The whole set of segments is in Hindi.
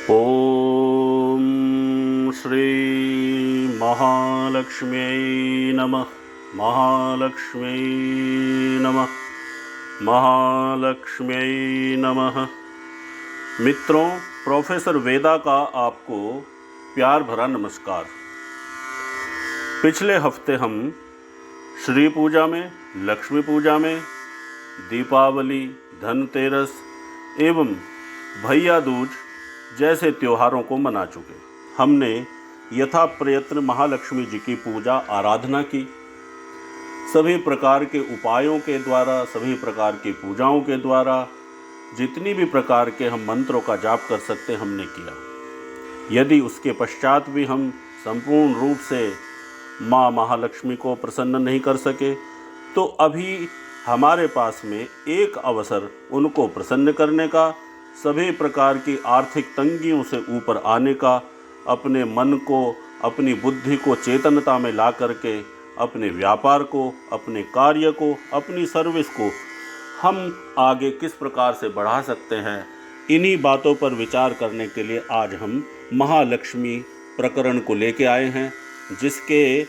ओम श्री महालक्ष्म्यै नमः। महालक्ष्म्यै नमः। महालक्ष्म्यै नमः। मित्रों, प्रोफेसर वेदा का आपको प्यार भरा नमस्कार। पिछले हफ्ते हम श्री पूजा में, लक्ष्मी पूजा में, दीपावली, धनतेरस एवं भैया दूज जैसे त्योहारों को मना चुके। हमने यथा प्रयत्न महालक्ष्मी जी की पूजा आराधना की। सभी प्रकार के उपायों के द्वारा, सभी प्रकार की पूजाओं के द्वारा जितनी भी प्रकार के हम मंत्रों का जाप कर सकते हमने किया। यदि उसके पश्चात भी हम संपूर्ण रूप से माँ महालक्ष्मी को प्रसन्न नहीं कर सके तो अभी हमारे पास में एक अवसर उनको प्रसन्न करने का, सभी प्रकार की आर्थिक तंगियों से ऊपर आने का, अपने मन को, अपनी बुद्धि को चेतनता में ला करके अपने व्यापार को, अपने कार्य को, अपनी सर्विस को हम आगे किस प्रकार से बढ़ा सकते हैं, इन्हीं बातों पर विचार करने के लिए आज हम महालक्ष्मी प्रकरण को लेके आए हैं, जिसके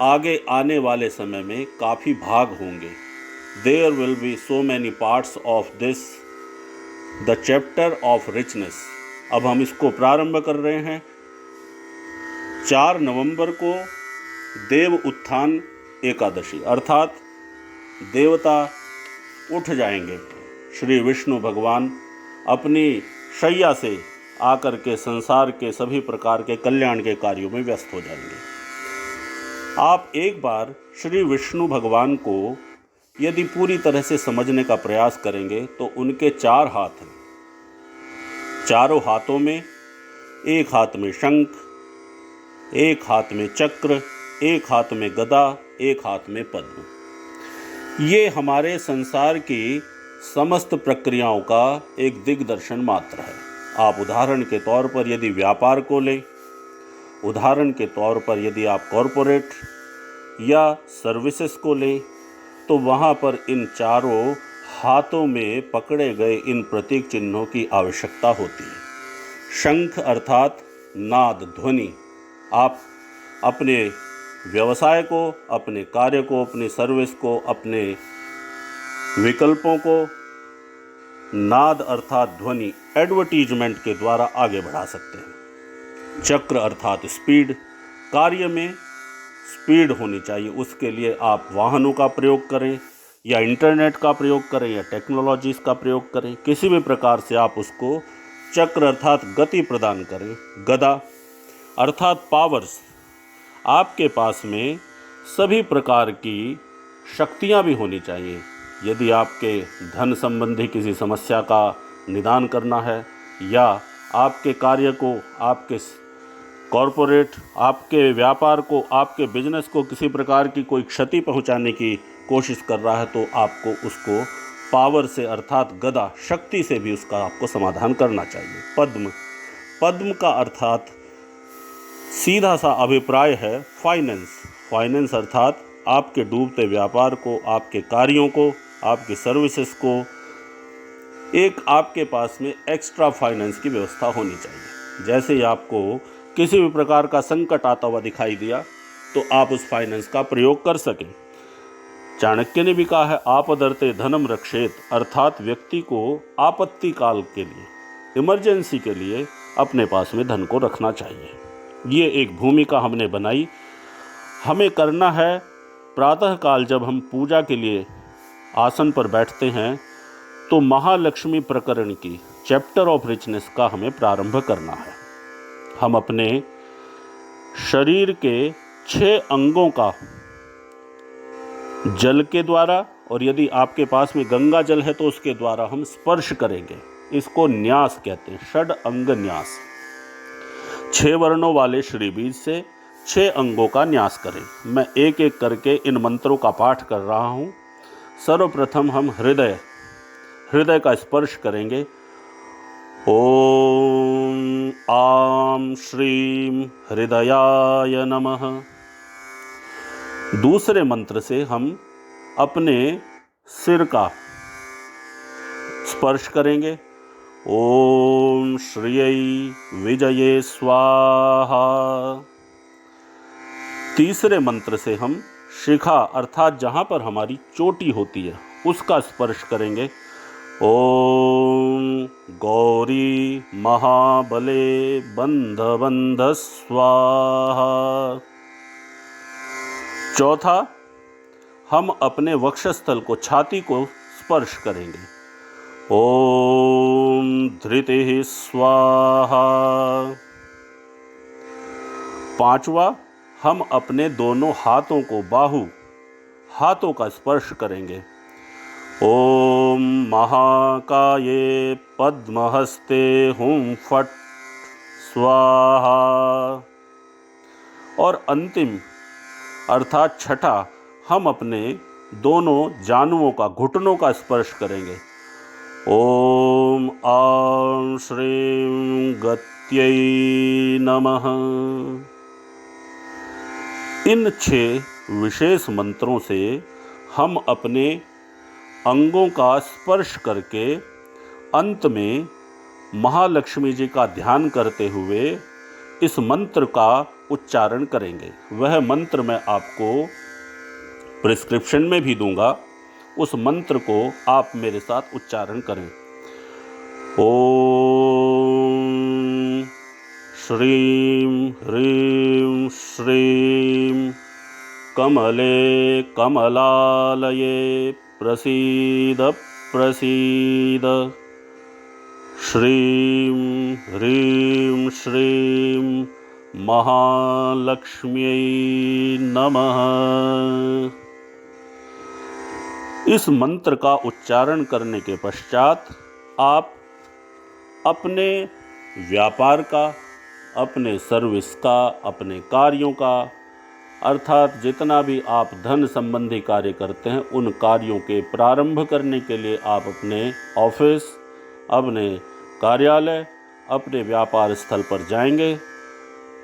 आगे आने वाले समय में काफ़ी भाग होंगे। There will be so many parts of this the chapter of richness. अब हम इसको प्रारंभ कर रहे हैं। 4 नवंबर को देव उत्थान एकादशी, अर्थात देवता उठ जाएंगे। श्री विष्णु भगवान अपनी शैया से आकर के संसार के सभी प्रकार के कल्याण के कार्यों में व्यस्त हो जाएंगे। आप एक बार श्री विष्णु भगवान को यदि पूरी तरह से समझने का प्रयास करेंगे तो उनके 4 हाथ हैं। चारों हाथों में, एक हाथ में शंख, एक हाथ में चक्र, एक हाथ में गदा, एक हाथ में पद्म। ये हमारे संसार की समस्त प्रक्रियाओं का एक दिग्दर्शन मात्र है। आप उदाहरण के तौर पर यदि व्यापार को लें, उदाहरण के तौर पर यदि आप कॉरपोरेट या सर्विसेज को लें, तो वहाँ पर इन चारों हाथों में पकड़े गए इन प्रतीक चिन्हों की आवश्यकता होती है। शंख अर्थात नाद, ध्वनि। आप अपने व्यवसाय को, अपने कार्य को, अपनी सर्विस को, अपने विकल्पों को नाद अर्थात ध्वनि, एडवर्टीजमेंट के द्वारा आगे बढ़ा सकते हैं। चक्र अर्थात स्पीड, कार्य में स्पीड होनी चाहिए। उसके लिए आप वाहनों का प्रयोग करें या इंटरनेट का प्रयोग करें या टेक्नोलॉजीज़ का प्रयोग करें, किसी भी प्रकार से आप उसको चक्र अर्थात गति प्रदान करें। गदा अर्थात पावर्स, आपके पास में सभी प्रकार की शक्तियां भी होनी चाहिए। यदि आपके धन संबंधी किसी समस्या का निदान करना है या आपके कार्य को, आपके कॉरपोरेट, आपके व्यापार को, आपके बिजनेस को किसी प्रकार की कोई क्षति पहुंचाने की कोशिश कर रहा है तो आपको उसको पावर से अर्थात गदा, शक्ति से भी उसका आपको समाधान करना चाहिए। पद्म, पद्म का अर्थात सीधा सा अभिप्राय है फाइनेंस। फाइनेंस अर्थात आपके डूबते व्यापार को, आपके कार्यों को, आपकी सर्विसेज को एक आपके पास में एक्स्ट्रा फाइनेंस की व्यवस्था होनी चाहिए। जैसे ही आपको किसी भी प्रकार का संकट आता हुआ दिखाई दिया तो आप उस फाइनेंस का प्रयोग कर सकें। चाणक्य ने भी कहा है आपदर्ते धनम रक्षेत, अर्थात व्यक्ति को आपत्ति काल के लिए, इमरजेंसी के लिए अपने पास में धन को रखना चाहिए। ये एक भूमिका हमने बनाई। हमें करना है प्रातःकाल जब हम पूजा के लिए आसन पर बैठते हैं तो महालक्ष्मी प्रकरण की चैप्टर ऑफ रिचनेस का हमें प्रारंभ करना है। हम अपने शरीर के 6 अंगों का जल के द्वारा, और यदि आपके पास में गंगा जल है तो उसके द्वारा हम स्पर्श करेंगे। इसको न्यास कहते हैं, षड अंग न्यास। 6 वर्णों वाले श्री बीज से 6 अंगों का न्यास करें। मैं एक एक करके इन मंत्रों का पाठ कर रहा हूँ। सर्वप्रथम हम हृदय का स्पर्श करेंगे। ओम आम श्रीम हृदयाय नमः। दूसरे मंत्र से हम अपने सिर का स्पर्श करेंगे। ओम श्रियै विजये स्वाहा। तीसरे मंत्र से हम शिखा अर्थात जहाँ पर हमारी चोटी होती है उसका स्पर्श करेंगे। ओम गौरी महाबले बंध बंध स्वाहा। चौथा, हम अपने वक्षस्थल को, छाती को स्पर्श करेंगे। ओम धृतिः स्वाहा। पांचवा, हम अपने दोनों हाथों को, हाथों का स्पर्श करेंगे। ओम महाकाये पद्महस्ते हुं फट स्वाहा। और अंतिम अर्थात छठा, हम अपने दोनों जानुओं का, घुटनों का स्पर्श करेंगे। ओम आं श्रीं गत्यै नमः। इन 6 विशेष मंत्रों से हम अपने अंगों का स्पर्श करके अंत में महालक्ष्मी जी का ध्यान करते हुए इस मंत्र का उच्चारण करेंगे। वह मंत्र मैं आपको प्रिस्क्रिप्शन में भी दूंगा, उस मंत्र को आप मेरे साथ उच्चारण करें। ओम श्रीं ह्रीं श्रीं कमले कमलालये प्रसीद प्रसीद। श्रीं ह्रीं श्रीं महालक्ष्म्यै नमः। इस मंत्र का उच्चारण करने के पश्चात आप अपने व्यापार का, अपने सर्विस का, अपने कार्यों का, अर्थात जितना भी आप धन संबंधी कार्य करते हैं उन कार्यों के प्रारंभ करने के लिए आप अपने ऑफिस, अपने कार्यालय, अपने व्यापार स्थल पर जाएंगे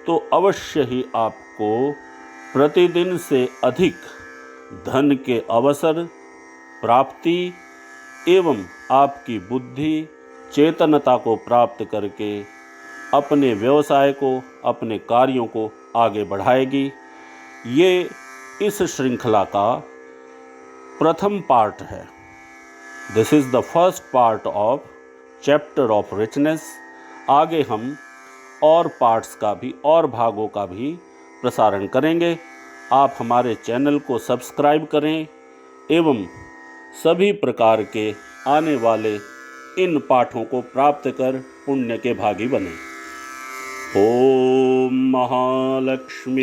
तो अवश्य ही आपको प्रतिदिन से अधिक धन के अवसर, प्राप्ति एवं आपकी बुद्धि, चेतनता को प्राप्त करके अपने व्यवसाय को, अपने कार्यों को आगे बढ़ाएगी। ये इस श्रृंखला का प्रथम पार्ट है। This is the first part of chapter of richness. आगे हम और पार्ट्स का भी, और भागों का भी प्रसारण करेंगे। आप हमारे चैनल को सब्सक्राइब करें एवं सभी प्रकार के आने वाले इन पाठों को प्राप्त कर पुण्य के भागी बने। ओम महालक्ष्मी